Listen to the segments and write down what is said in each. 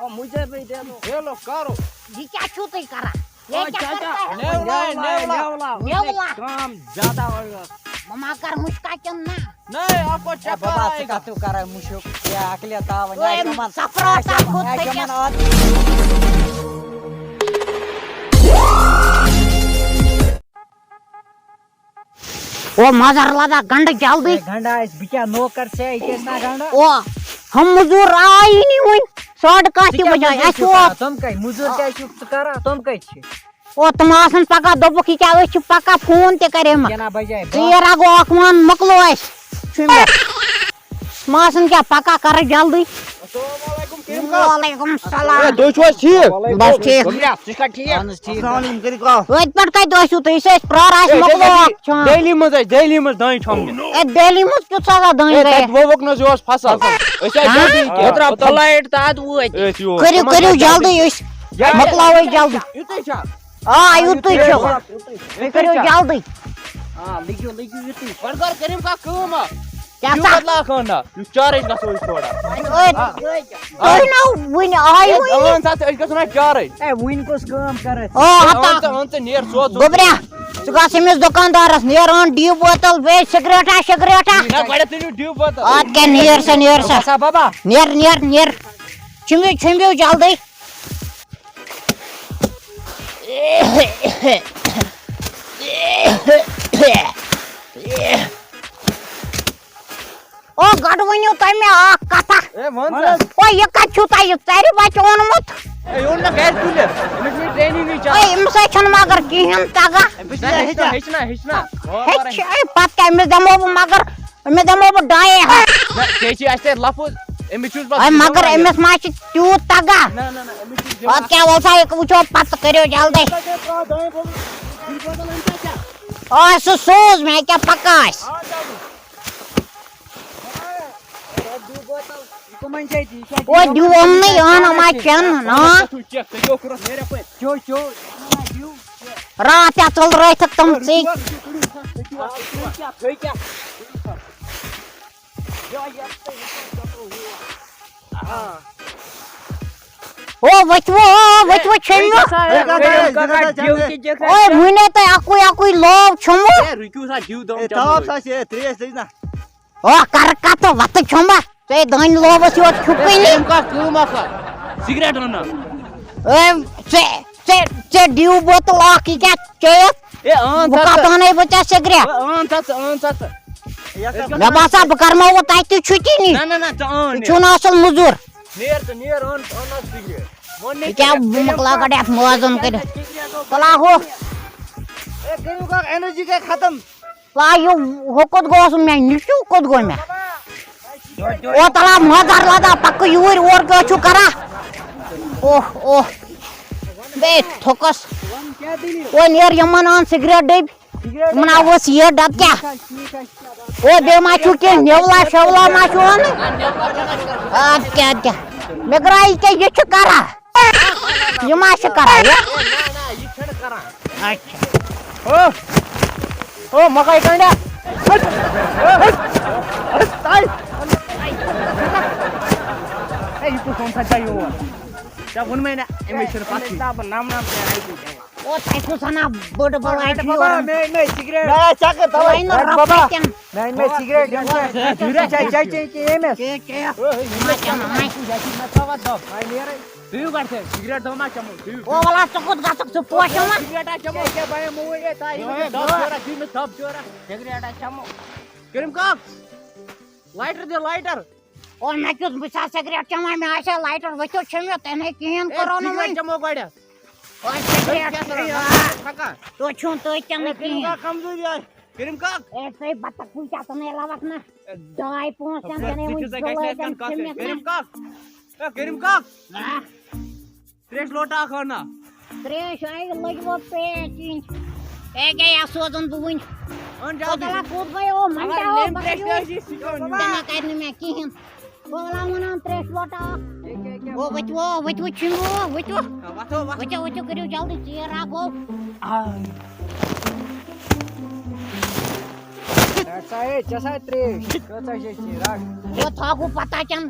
मुझे भी दे दो। ये लो करो। ये क्या छूते करा? ये क्या चाचा, करता है? नेवला काम ज्यादा होगा। ममा कर मुश्का चम ना। नहीं आपको चक्कर बाबा आएगा। तू करे मुशुक या अकलिया ताव ओए, सफरा सा खुद पे क्या? ओ मजर लदा गंड जल्दी। गंडा इस बिचा नौकर से इतना गंडा ओ हम मजूर आई नहीं हुई 8:30 बजे ऐसो तुम कई मजूर क्या शुक करा तुम कई छी ओ तमासन पका दोपो की क्या छ पका फोन ते करे म केना बजाय तेरा गो अखमान मकलो ऐस छुमे मासन क्या पका कर जल्दी। अस्सलामुअलैकुम किम का। वालेकुम सलाम। दो छो ठीक। बस ठीक। बढ़िया सिका ठीक। सालिम करी का। वत पर काय दोसु तो इसे प्रार आस मकलो डेली मज दाई छम। ए दिल्ली मत क्यों सागा दाई गए वो वक्त न जोस फसल। ऐसा जल्दी ओतरा फ्लाइट तात वो करियो करियो जल्दी इस मकलावे जल्दी युते छ। आ युतु छ करियो जल्दी। हां लिखियो युते। बर्गर करीम का काम। क्या यू सा बदला खाना। यू चारे न सोई छोड़ा। ओए ना विन आई हुई अवन साथ एक सुना चारे। ए विन कोस काम करे ओ हता अंत नियर सोच। गोबरा सुगा सिमिस दुकानदारस नियर ऑन डी बोतल वे सिगरेटा ना बड़े तेनु ड्यू बता। आज के नियर से सा बाबा नियर छिम्बियो जल्दी। ओ गड वनियो तय में आ कथा ए मन ओ ये कछु तय तारी बाच ओनमुत ए योन ना गैर तुले। इमिट में ट्रेनिंग नहीं ओ चल। इमसे छन मगर किहन तगा हिचना। हेच ए पत का में दमो डाए है केची आस्ते लफुज इमिट चूज बस। ओ मगर एमस माच तू तगा ना इमिट और क्या बोलता है कुछ पत करियो जल्दी। ओ सोज में क्या पकास कुमन छै जी ओ दुम नहीं आना माचन ना तू चेक तो करो मेरे पे। जो रात या चल रहे थे तुम से क्या ओ बचवो छेमो ओए मुने तो आकुई लोभ छमो रुक्यू सा जीव दम ताप सा से 3 ना। ओ कर का तो वत छमबा ते दान लोभ से छुपई नहीं का क्यों का सिगरेट होना। ए से ड्यू बोतल आकी क्या चाहिए ए आन वो का तो नहीं बचा सिगरेट आन साथ मैं बासा बकरमा वो ताई छुटी नहीं ना तो आन छुना असल मजूर नियर ऑन सिगरेट मोन क्या मकला गड्या मौजन कर चला हो ए करू का एनर्जी के खत्म। ला यो होकत गोस में निशु कोत गो में ओ तला मजार लादा पक्क यूर और के छु करा ओह बे ठोकस ओ नियर यमन ऑन सिगरेट दे मना वो सिए डब क्या ओ बे माचू के नेवला शवला माचू न आज क्या मेगराई के ये छु करा ये माश करा ये ये छड़ करा। अच्छा ओ मकाई कांडा ताई ए ये तो कौन सा चाहिए हुआ क्या उन में ना एमिशन पास नाम से आई थी। ओ ताइको सना बड़ आई थी और नहीं सिगरेट ना चक दवाई न बाबा नहीं सिगरेट चाहिए एमएस के माचा माइकू जाती मैं थवा दब पीऊ करते सिगरेट दो मा चमो पीऊ ओ वाला चकोत गातक से पोछमा सिगरेट चमो क्या भाई मुंह ये ताई दब जोरा दिन में दब जोरा सिगरेट चमो करीम का लाइटर दे लाइटर ओ नक्योस बिसा सिगरेट चमा में आशा लाइटर बचो छमे तने किहन करो न मैं चमो गाड़िया ओ सिगरेट ठका तो छू तो चने की कमजोरी है करीम का ऐसे बतक पूछा तो नहीं लावत ना दाई पोछ तने वो करीम का करीम का त्रेश लोटा खाना त्रेश आई लगबो पे चिंच ए गया सोजन बुइन अन ओ तला कूद गयो मंटा हो बकरियो तना करने में किहन बोला मना त्रेश लोटा ओ बचवो छिंगो बचो करियो जल्दी चेरा गो जसा है त्रेश कसा है चिराग वो थाको पता चन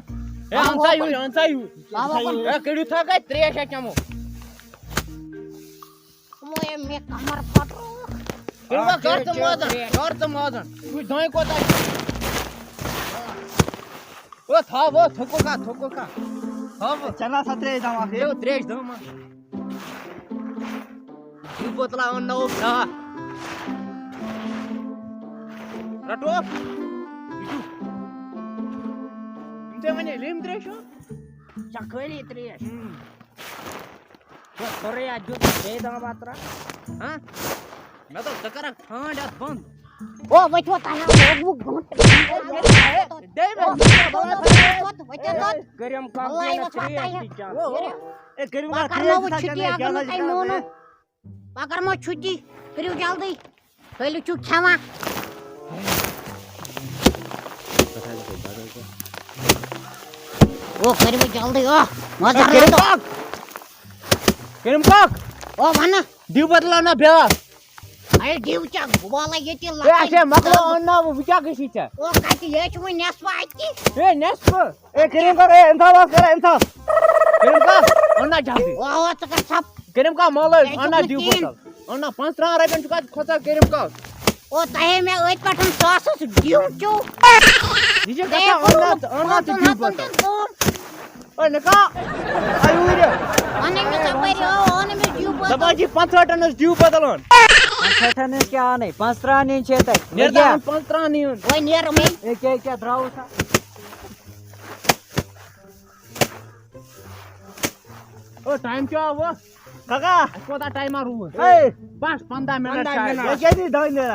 Ansayu. Kadu tha kai tresh chamo. Moye me kamar patro. Kirma kar madan. Tu doi ko tai. O tha wo thoko ka. Tha चना सत्रे Jama wo tresh dama. Tu botla on no tha. Rato. Inte mane lim tresh ho. Chakeli tresh. Sorry ajo de dama matra. Ha? मैं तो चकरा हाँ जात बंद ओ बैठो ताना वो घुट दे में गरम काम ए करीम का पाकर मो छुट्टी आगन काई मोनो पाकर मो छुट्टी करियो जल्दी पहले छु खावा ओ करियो जल्दी ओ मजा करीम काक ओ भन्न दिउ बदला ना बेला अरे दिउचा गोला येति ए असे मकलो अन्ना वो विचा कशी छ ओ काटी येच मु नेसवा आती ए नेस्प ए करीम का ए इंथा बात करे इंथा करीम काक अन्ना जाबी ओ तकर छप करीम का मोल अन्ना दिउ बदल अन्ना 5 रुपया चुका खोता करीम काक ओ तहे में ओइ पठन सासस दिउचो निजे कथा अन्ना दिउ बदल ओ नका आयु रे अने में सबरी ओ अने में दिउ बदल दबाजी 5 टन दिउ बदलन 5 टन क्या नहीं 5 त्रानी छेत निर्दा 5 त्रानी ओइ नेर में क्या द्राव था ओ टाइम क्या हुआ काका कोता टाइम आ रुव ए बस 15 मिनट ये क्या नहीं दाइन दे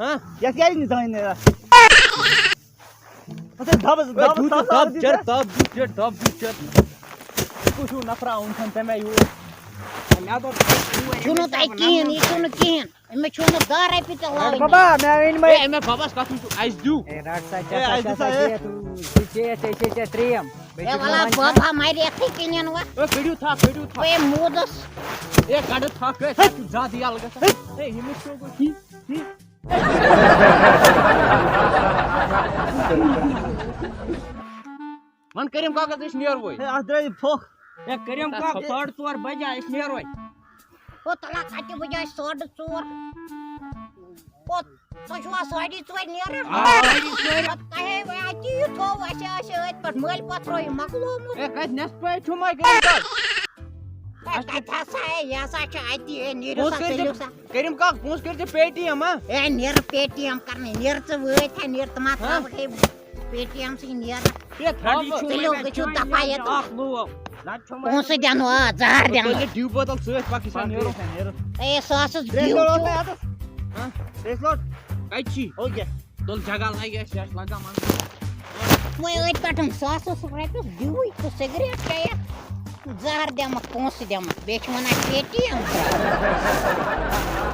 हां ये क्या नहीं दाइन दे अरे धब कुछु नफरा उनसन ते मैं यू चुनो ताई किन ये चुनो किन में चुनो दारे पिते लावे बाबा मैं इन में ए मैं बाबास कथम तू आइस दू ए रात सा ए, आज दिसा, ए। तू चे त्रियम ए वाला बाबा मारी अखी किनन वा ए वीडियो था ओए मोदस ए गाड था के तू जा दिया लगा ए हिमिस को ही मन करीम कागज इस नियर वोई ए आदरे फोक ए करीम का थर्ड तोर बजा इस नियर वोई ओ तला काटे बजाय 4.5 ओ तो छवा 4.5 नियर कहे वे आती थो वासे आसे पर मल पत्रो मकलो मु ए कत नेस पे छुमाय करीम का कथा साए या साचे आती ए निर सा चलुसा करीम का पूछ कर पेटीएम हां ए निर पेटीएम करने निर च वे था निर त मात्र बटे पेटीएम से निर ये थर्ड चलो कुछ दपाए तो आखलू कौन से जानो जार देनो ये ड्यू बोतल से पाकिस्तान यूरो ए सासस रेस दिउ लोट है हां रेस लोट काची हो गया दोल जगह लागे शेष लगा मान मैं ओइ पटन सासस रेट दिउ तो सिगरेट क्या जार देम कौन से देम बेच मना पेटीएम